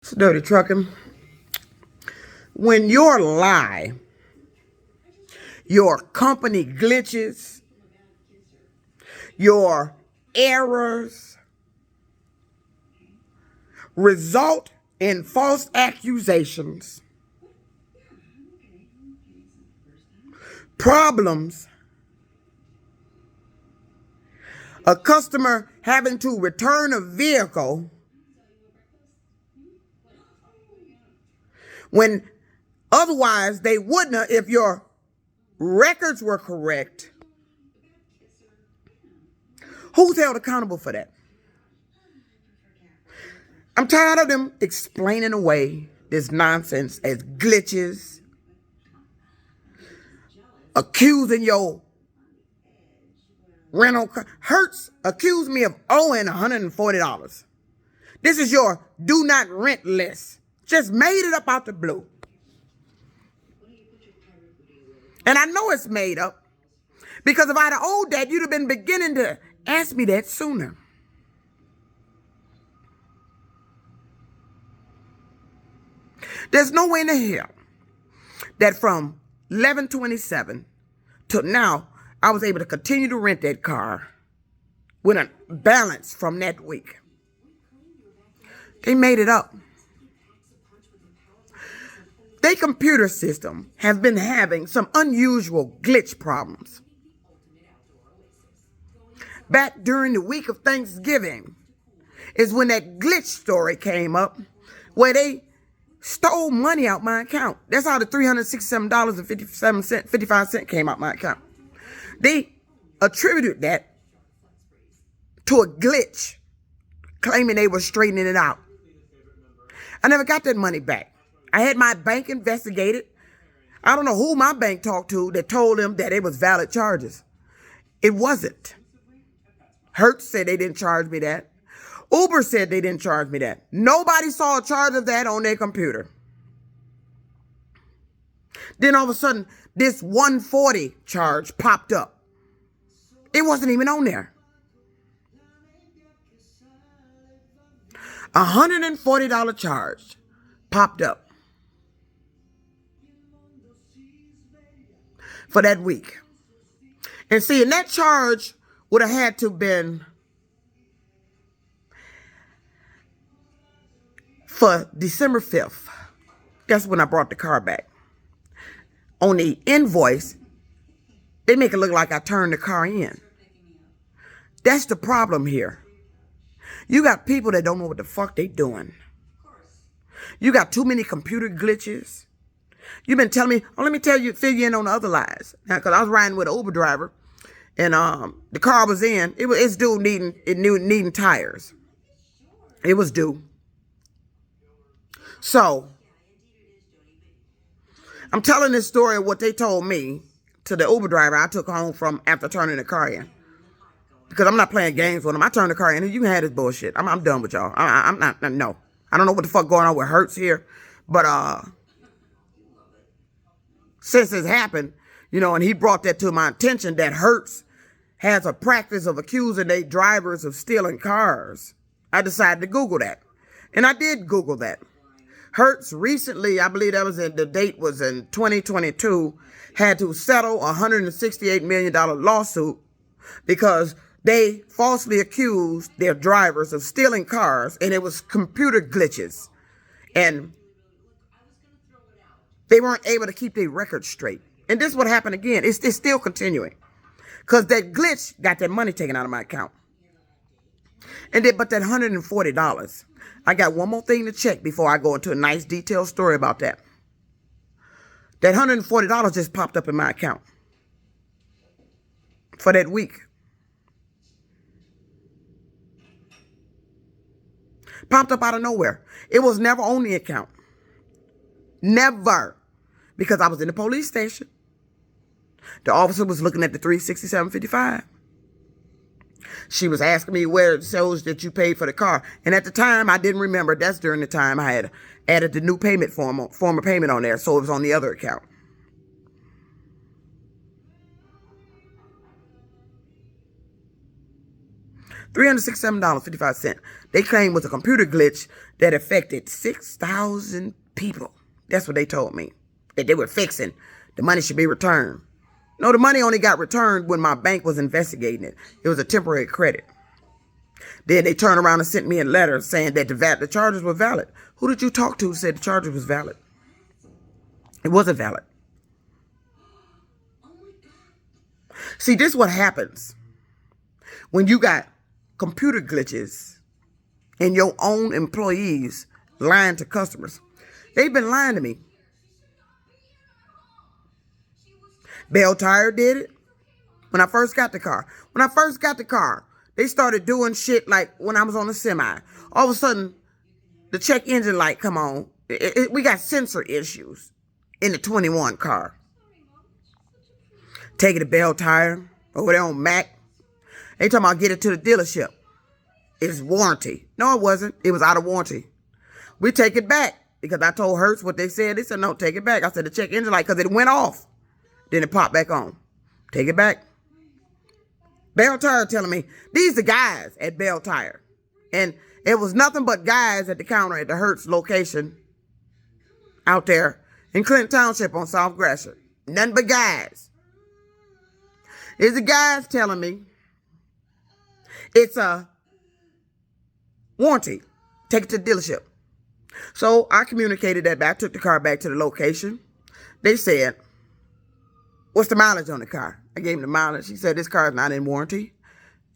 It's dirty trucking. When your lie, your company glitches, your errors result in false accusations, problems, a customer having to return a vehicle when otherwise they wouldn't have if your records were correct. Who's held accountable for that? I'm tired of them explaining away this nonsense as glitches, accusing your rental car. Hertz accused me of owing $140. This is your do not rent list. Just made it up out the blue. And I know it's made up because if I'd have owed that, you'd have been beginning to ask me that sooner. There's no way in the hell that from 11/27 to now, I was able to continue to rent that car with a balance from that week. They made it up. Their computer system has been having some unusual glitch problems. Back during the week of Thanksgiving is when that glitch story came up where they stole money out my account. That's how the $367.55 came out my account. They attributed that to a glitch, claiming they were straightening it out. I never got that money back. I had my bank investigated. I don't know who my bank talked to that told them that it was valid charges. It wasn't. Hertz said they didn't charge me that. Uber said they didn't charge me that. Nobody saw a charge of that on their computer. Then all of a sudden, this 140 charge popped up. It wasn't even on there. $140 charge popped up for that week. And see, and that charge would have had to been for December 5th. That's when I brought the car back. On the invoice, they make it look like I turned the car in. That's the problem here. You got people that don't know what the fuck they doing. You got too many computer glitches. You've been telling me, let me fill you in on the other lies. Now, because I was riding with an Uber driver, and the car was in. It's due needing tires. It was due. So, I'm telling this story of what they told me to the Uber driver I took home from after turning the car in. Because I'm not playing games with them. I turned the car in and you can have this bullshit. I'm done with y'all. I'm not, no. I don't know what the fuck going on with Hertz here. But since it's happened, and he brought that to my attention that Hertz has a practice of accusing their drivers of stealing cars, I decided to Google that. And I did Google that. Hertz recently, I believe the date was in 2022, had to settle a $168 million lawsuit because they falsely accused their drivers of stealing cars, and it was computer glitches. And they weren't able to keep their records straight. And this is what happened again. It's still continuing. Because that glitch got that money taken out of my account. But that $140, I got one more thing to check before I go into a nice detailed story about that. That $140 just popped up in my account for that week. Popped up out of nowhere. It was never on the account. Never. Because I was in the police station. The officer was looking at the $367.55. She was asking me where it shows that you paid for the car. And at the time, I didn't remember. That's during the time I had added the new payment form of payment on there. So it was on the other account. $367.55. They claimed was a computer glitch that affected 6,000 people. That's what they told me. That they were fixing. The money should be returned. No, the money only got returned when my bank was investigating it. It was a temporary credit. Then they turned around and sent me a letter saying that the charges were valid. Who did you talk to who said the charges was valid? It wasn't valid. See, this is what happens when you got computer glitches and your own employees lying to customers. They've been lying to me. Bell Tire did it when I first got the car. When I first got the car, they started doing shit like when I was on the semi. All of a sudden, the check engine light come on. We got sensor issues in the 21 car. Take it to Bell Tire over there on Mac. They talking about get it to the dealership. It's warranty. No, it wasn't. It was out of warranty. We take it back because I told Hertz what they said. They said, no, take it back. I said, the check engine light, because it went off. Then it popped back on. Take it back. Bell Tire telling me, these are guys at Bell Tire. And it was nothing but guys at the counter at the Hertz location out there in Clinton Township on South Gratiot. Nothing but guys. It's the guys telling me it's a warranty. Take it to the dealership. So I communicated that back. I took the car back to the location. They said, what's the mileage on the car? I gave him the mileage. He said, this car is not in warranty.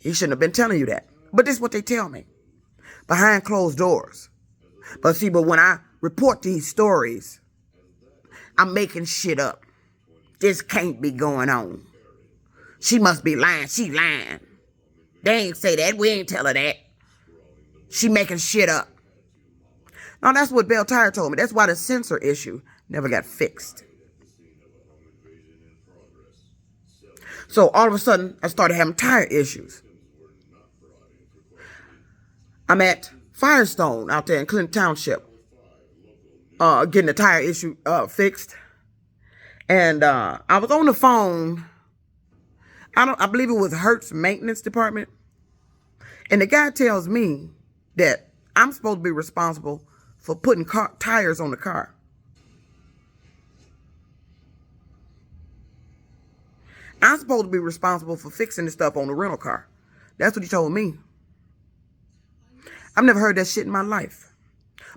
He shouldn't have been telling you that. But this is what they tell me. Behind closed doors. But see, when I report these stories, I'm making shit up. This can't be going on. She must be lying. She lying. They ain't say that. We ain't tell her that. She making shit up. No, that's what Bell Tire told me. That's why the sensor issue never got fixed. So all of a sudden, I started having tire issues. I'm at Firestone out there in Clinton Township, getting the tire issue fixed. And I was on the phone. I believe it was Hertz maintenance department. And the guy tells me that I'm supposed to be responsible for putting tires on the car. I'm supposed to be responsible for fixing the stuff on the rental car. That's what he told me. I've never heard that shit in my life.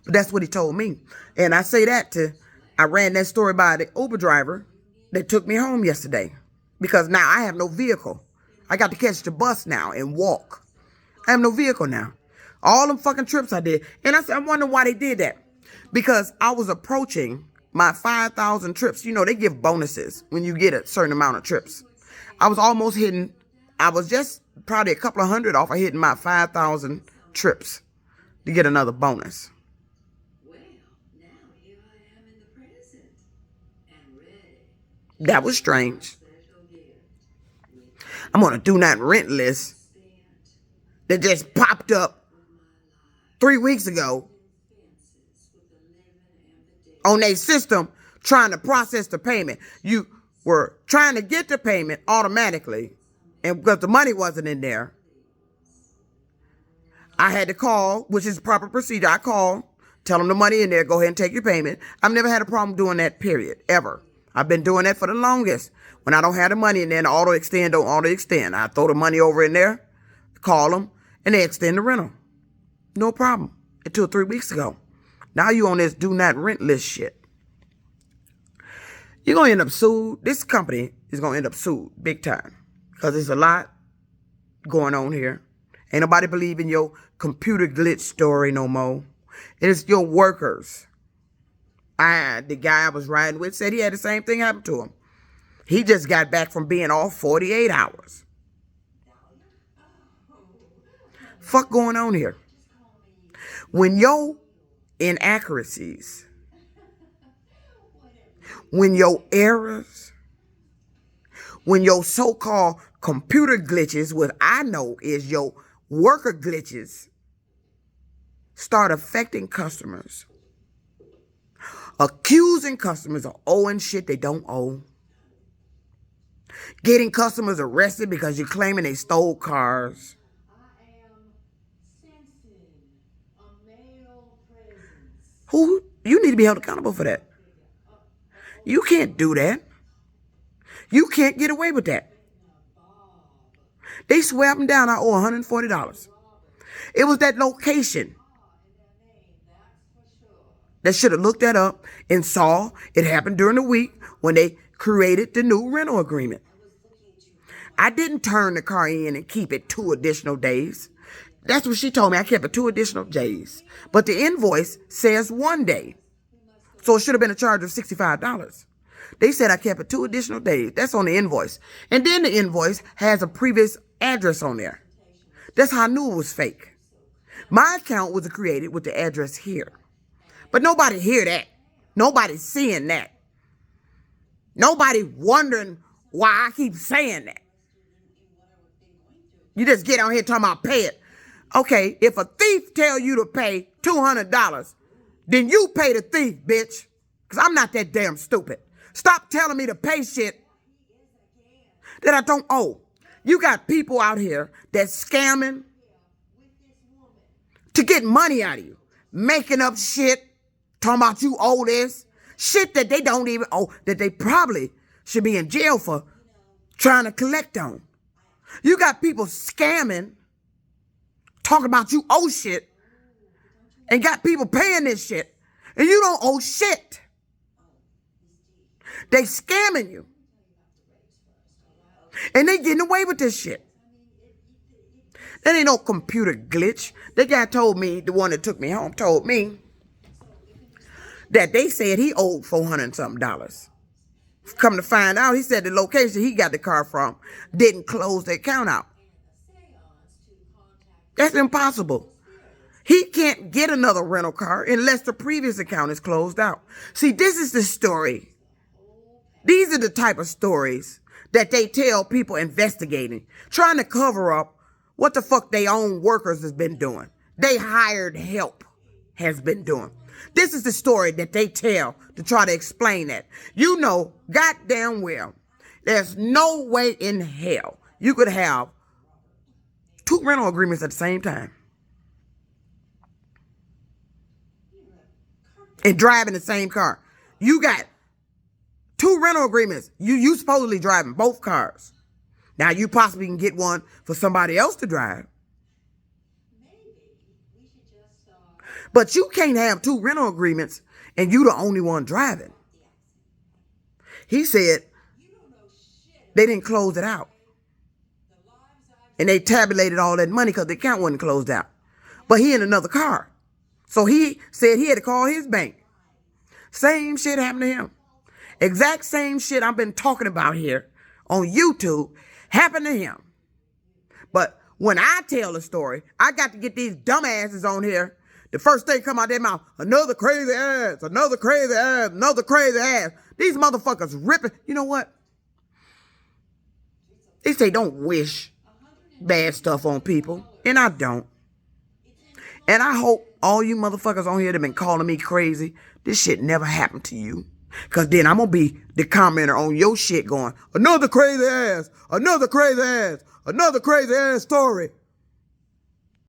But that's what he told me. And I say that I ran that story by the Uber driver that took me home yesterday. Because now I have no vehicle. I got to catch the bus now and walk. I have no vehicle now. All them fucking trips I did. And I wonder why they did that. Because I was approaching my 5,000 trips. You know, they give bonuses when you get a certain amount of trips. I was almost hitting, I was just probably a couple of hundred off of hitting my 5,000 trips to get another bonus. Well, now here I am in the present and ready. That was strange. I'm on a do not rent list that just popped up 3 weeks ago on their system trying to process the payment. You were trying to get the payment automatically, and because the money wasn't in there, I had to call, which is proper procedure. I called, tell them the money in there, go ahead and take your payment. I've never had a problem doing that, period, ever. I've been doing that for the longest. When I don't have the money in there, the auto extend don't auto extend. I throw the money over in there, call them, and they extend the rental. No problem. Until 3 weeks ago. Now you on this do not rent list shit. You're going to end up sued. This company is going to end up sued big time. Because there's a lot going on here. Ain't nobody believe in your computer glitch story no more. It's your workers. The guy I was riding with said he had the same thing happen to him. He just got back from being off 48 hours. Fuck going on here? When your inaccuracies, when your errors, when your so-called computer glitches, what I know is your worker glitches, start affecting customers, accusing customers of owing shit they don't owe, getting customers arrested because you're claiming they stole cars, You need to be held accountable for that. You can't do that. You can't get away with that. They swear up and down I owe $140. It was that location that should have looked that up and saw it happened during the week when they created the new rental agreement. I didn't turn the car in and keep it 2 additional days. That's what she told me. I kept it 2 additional days. But the invoice says 1 day. So it should have been a charge of $65. They said I kept it 2 additional days. That's on the invoice. And then the invoice has a previous address on there. That's how I knew it was fake. My account was created with the address here. But nobody hear that. Nobody's seeing that. Nobody wondering why I keep saying that. You just get on here talking about pay it. Okay, if a thief tell you to pay $200, then you pay the thief, bitch. Because I'm not that damn stupid. Stop telling me to pay shit that I don't owe. You got people out here that's scamming to get money out of you. Making up shit. Talking about you owe this. Shit that they don't even owe. That they probably should be in jail for trying to collect on. You got people scamming. Talking about you owe shit. And got people paying this shit. And you don't owe shit. They scamming you. And they getting away with this shit. That ain't no computer glitch. The guy told me, the one that took me home, told me that they said he owed $400 and something. Come to find out, he said the location he got the car from didn't close the account out. That's impossible. He can't get another rental car unless the previous account is closed out. See, this is the story. These are the type of stories that they tell people investigating, trying to cover up what the fuck their own workers has been doing. They hired help has been doing. This is the story that they tell to try to explain that. You know goddamn well there's no way in hell you could have 2 rental agreements at the same time and drive in the same car. You got 2 rental agreements. You supposedly driving both cars. Now you possibly can get one for somebody else to drive. But you can't have 2 rental agreements and you the only one driving. He said they didn't close it out. And they tabulated all that money because the account wasn't closed out. But he in another car. So he said he had to call his bank. Same shit happened to him. Exact same shit I've been talking about here on YouTube happened to him. But when I tell the story, I got to get these dumbasses on here. The first thing come out their mouth, another crazy ass, another crazy ass, another crazy ass. These motherfuckers ripping. You know what? They say don't wish bad stuff on people. And I don't. And I hope all you motherfuckers on here that been calling me crazy, this shit never happened to you. Because then I'm going to be the commenter on your shit going, another crazy ass, another crazy ass, another crazy ass story.